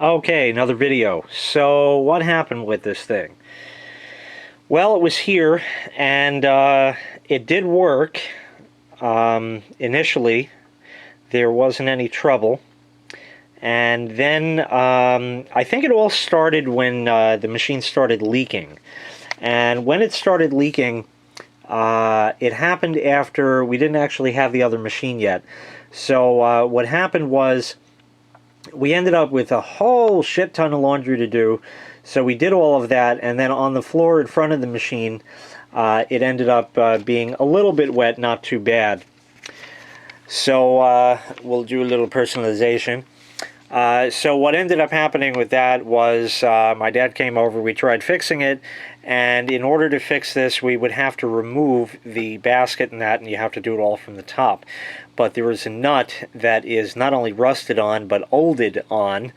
Okay, another video. So what happened with this thing? Well, it was here, and it did work. Initially, there wasn't any trouble. And then I think it all started when the machine started leaking. And when it started leaking, it happened after we didn't actually have the other machine yet. So what happened was we ended up with a whole shit ton of laundry to do. So we did all of that, and then on the floor in front of the machine, it ended up being a little bit wet, not too bad. So we'll do a little personalization. So what ended up happening with that was my dad came over, we tried fixing it, and in order to fix this we would have to remove the basket and that, and you have to do it all from the top. But there is a nut that is not only rusted on but olded on,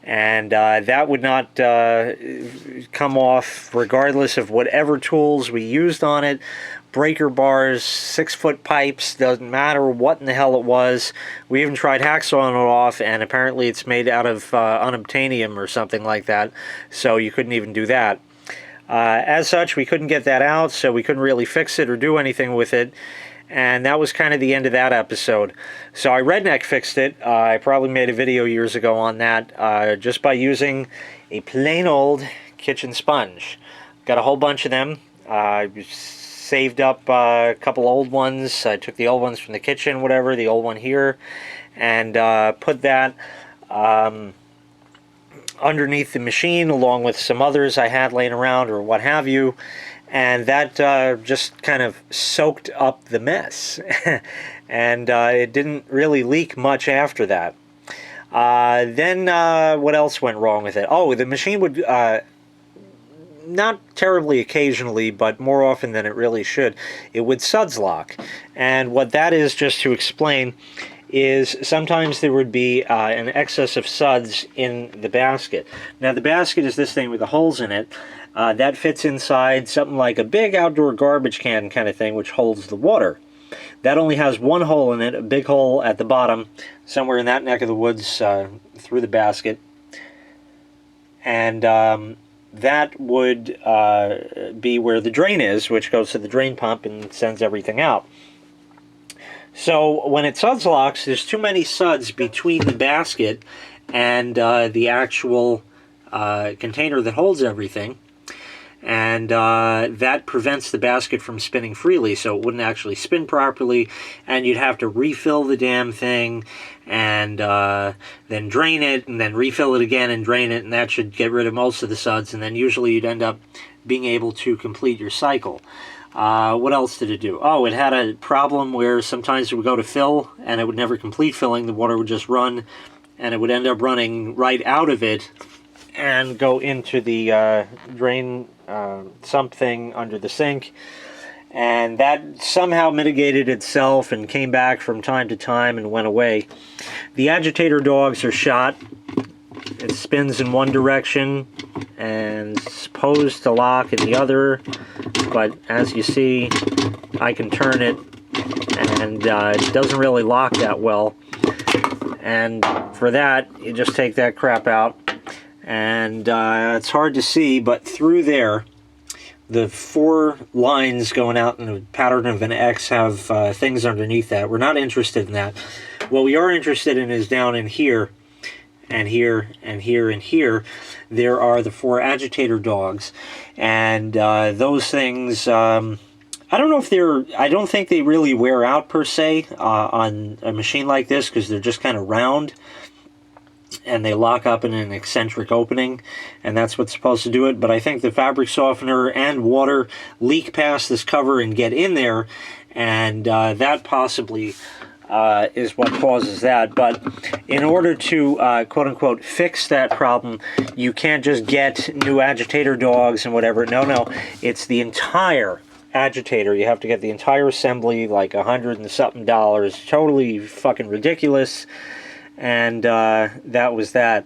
and that would not come off regardless of whatever tools we used on it. Breaker bars, 6-foot pipes, doesn't matter what in the hell it was. We even tried hacksawing it off, and apparently it's made out of unobtainium or something like that, so you couldn't even do that. As such, we couldn't get that out, so we couldn't really fix it or do anything with it, and that was kind of the end of that episode. So I redneck fixed it. I probably made a video years ago on that, just by using a plain old kitchen sponge. Got a whole bunch of them. Saved up a couple old ones. I took the old ones from the kitchen, whatever, the old one here, and put that underneath the machine along with some others I had laying around or what have you, and that just kind of soaked up the mess. And it didn't really leak much after that. Then what else went wrong with it? Oh, the machine would not terribly occasionally, but more often than it really should, it would suds lock. And what that is, just to explain, is sometimes there would be an excess of suds in the basket. Now the basket is this thing with the holes in it. That fits inside something like a big outdoor garbage can kind of thing, which holds the water. That only has one hole in it, a big hole at the bottom, somewhere in that neck of the woods through the basket. And that would be where the drain is, which goes to the drain pump and sends everything out. So when it suds locks, there's too many suds between the basket and the actual container that holds everything, and that prevents the basket from spinning freely, so it wouldn't actually spin properly, and you'd have to refill the damn thing and then drain it and then refill it again and drain it, and that should get rid of most of the suds, and then usually you'd end up being able to complete your cycle. What else did it do? Oh, it had a problem where sometimes it would go to fill and it would never complete filling. The water would just run, and it would end up running right out of it and go into the drain something under the sink, and that somehow mitigated itself and came back from time to time and went away. The agitator dogs are shot. It spins in one direction and is supposed to lock in the other, but as you see, I can turn it, and it doesn't really lock that well. And for that, you just take that crap out, and it's hard to see, but through there, the 4 lines going out in the pattern of an X have things underneath that. We're not interested in that. What we are interested in is down in here, and here, and here, and here. There are the 4 agitator dogs, and those things, I don't know if I don't think they really wear out per se on a machine like this, because they're just kind of round, and they lock up in an eccentric opening, and that's what's supposed to do it. But I think the fabric softener and water leak past this cover and get in there, and that possibly is what causes that. But in order to quote-unquote fix that problem, you can't just get new agitator dogs and whatever. No, it's the entire agitator. You have to get the entire assembly, like $100 and something. Totally fucking ridiculous. And that was that.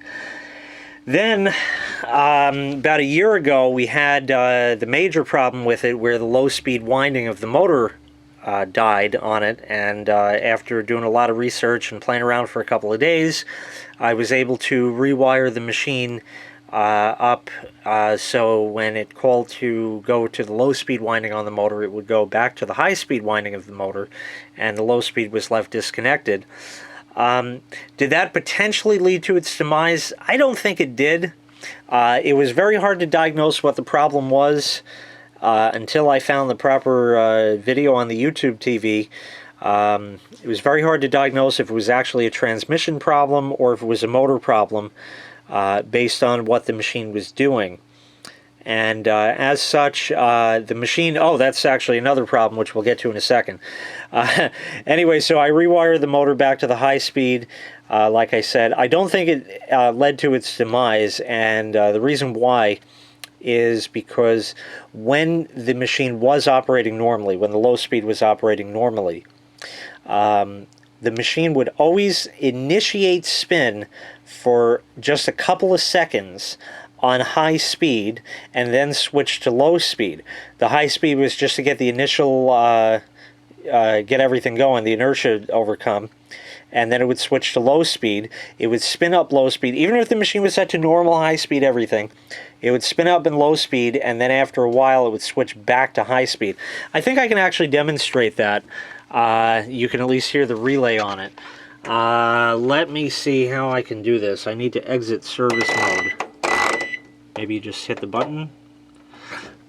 Then about a year ago, we had the major problem with it, where the low-speed winding of the motor died on it, and after doing a lot of research and playing around for a couple of days, I was able to rewire the machine up so when it called to go to the low speed winding on the motor, it would go back to the high speed winding of the motor, and the low speed was left disconnected. Did that potentially lead to its demise? I don't think it did. It was very hard to diagnose what the problem was until I found the proper video on the YouTube TV. It was very hard to diagnose if it was actually a transmission problem or if it was a motor problem based on what the machine was doing. And as such, the machine... Oh, that's actually another problem, which we'll get to in a second. Anyway, so I rewired the motor back to the high speed. Like I said, I don't think it led to its demise, and the reason why is because when the machine was operating normally, when the low speed was operating normally, the machine would always initiate spin for just a couple of seconds on high speed and then switch to low speed. The high speed was just to get the initial, get everything going, the inertia overcome, and then it would switch to low speed. It would spin up low speed, even if the machine was set to normal high speed everything. It would spin up in low speed, and then after a while it would switch back to high speed. I think I can actually demonstrate that. You can at least hear the relay on it. Let me see how I can do this. I need to exit service mode. Maybe you just hit the button.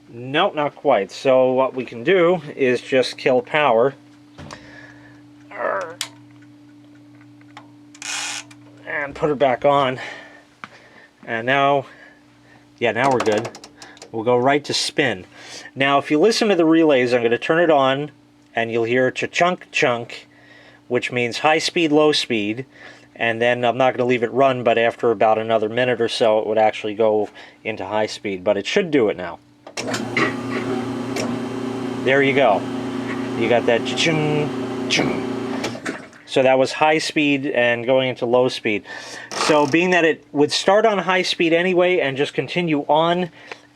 Nope, not quite. So what we can do is just kill power. And put it back on. And now, yeah, now we're good. We'll go right to spin. Now, if you listen to the relays, I'm going to turn it on, and you'll hear cha-chunk chunk, which means high speed, low speed. And then I'm not going to leave it run, but after about another minute or so, it would actually go into high speed. But it should do it now. There you go. You got that cha-chung, chung. So that was high speed and going into low speed. So being that it would start on high speed anyway and just continue on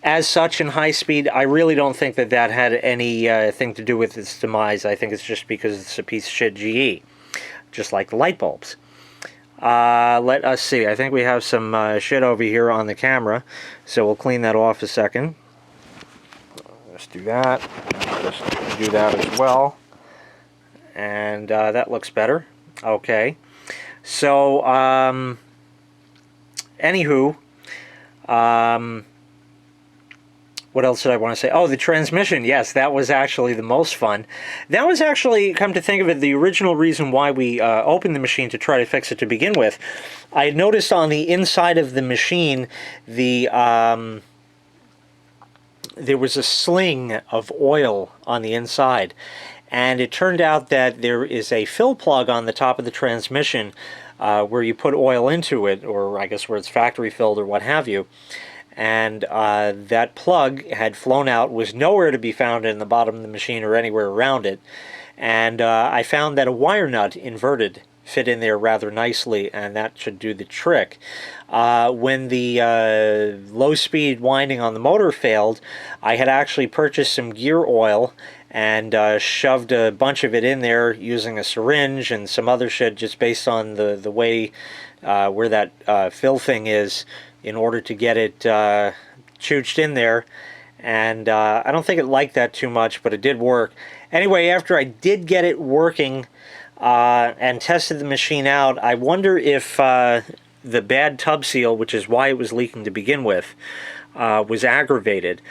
as such in high speed, I really don't think that that had any thing to do with its demise. I think it's just because it's a piece of shit GE, just like the light bulbs. Let us see. I think we have some shit over here on the camera, so we'll clean that off a second. Let's do that. Just do that as well. And that looks better. Okay. So, anywho, what else did I want to say? Oh, the transmission. Yes, that was actually the most fun. That was actually, come to think of it, the original reason why we opened the machine to try to fix it to begin with. I had noticed on the inside of the machine, there was a sling of oil on the inside. And it turned out that there is a fill plug on the top of the transmission where you put oil into it, or I guess where it's factory filled or what have you. And that plug had flown out, was nowhere to be found in the bottom of the machine or anywhere around it. And I found that a wire nut inverted fit in there rather nicely, and that should do the trick. When the low-speed winding on the motor failed, I had actually purchased some gear oil and shoved a bunch of it in there using a syringe and some other shit just based on the way where that fill thing is, in order to get it chooched in there. And I don't think it liked that too much, but it did work. Anyway, after I did get it working and tested the machine out, I wonder if the bad tub seal, which is why it was leaking to begin with, was aggravated,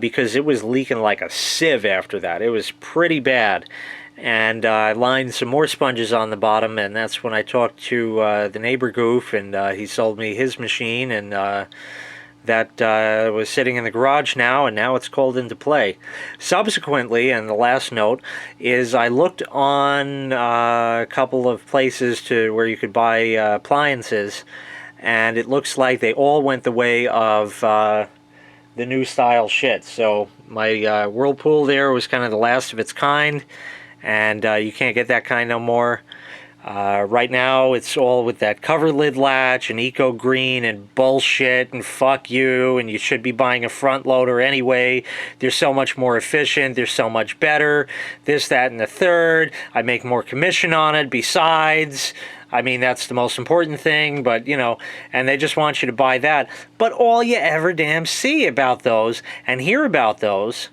because it was leaking like a sieve after that. It was pretty bad. And I lined some more sponges on the bottom, and that's when I talked to the neighbor goof, and he sold me his machine, and that was sitting in the garage now, and now it's called into play. Subsequently, and the last note, is I looked on a couple of places to where you could buy appliances, and it looks like they all went the way of the new style shit. So my Whirlpool there was kind of the last of its kind, and you can't get that kind no more. Right now, it's all with that cover lid latch and eco green and bullshit and fuck you, and you should be buying a front loader anyway. They're so much more efficient. They're so much better. This, that, and the third. I make more commission on it besides. I mean, that's the most important thing, but, you know, and they just want you to buy that. But all you ever damn see about those and hear about those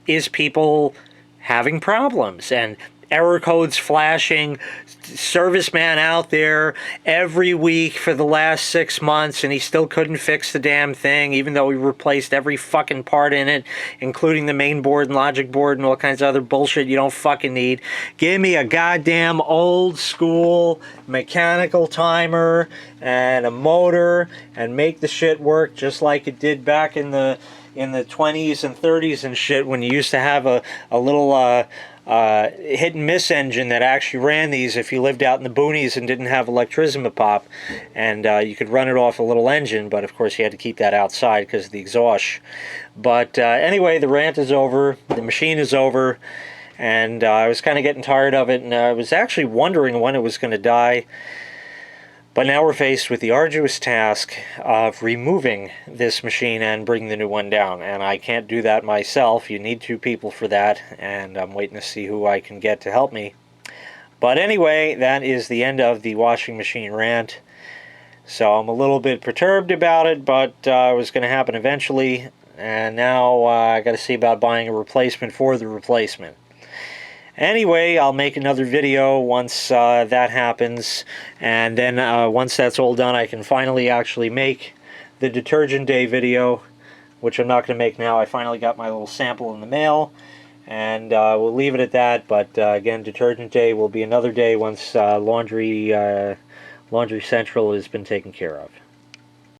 is people having problems and error codes flashing, serviceman out there every week for the last 6 months and he still couldn't fix the damn thing, even though we replaced every fucking part in it, including the main board and logic board and all kinds of other bullshit you don't fucking need. Give me a goddamn old school mechanical timer and a motor and make the shit work just like it did back in the 20s and 30s and shit, when you used to have a little hit and miss engine that actually ran these if you lived out in the boonies and didn't have electricity pop, and you could run it off a little engine, but of course you had to keep that outside because of the exhaust. But anyway, the rant is over, the machine is over, and I was kind of getting tired of it, and I was actually wondering when it was going to die. But now we're faced with the arduous task of removing this machine and bringing the new one down. And I can't do that myself. You need 2 people for that. And I'm waiting to see who I can get to help me. But anyway, that is the end of the washing machine rant. So I'm a little bit perturbed about it, but it was going to happen eventually. And now I got to see about buying a replacement for the replacement. Anyway, I'll make another video once that happens, and then once that's all done, I can finally actually make the detergent day video, which I'm not going to make now. I finally got my little sample in the mail, and we'll leave it at that. But again, detergent day will be another day once Laundry Central has been taken care of.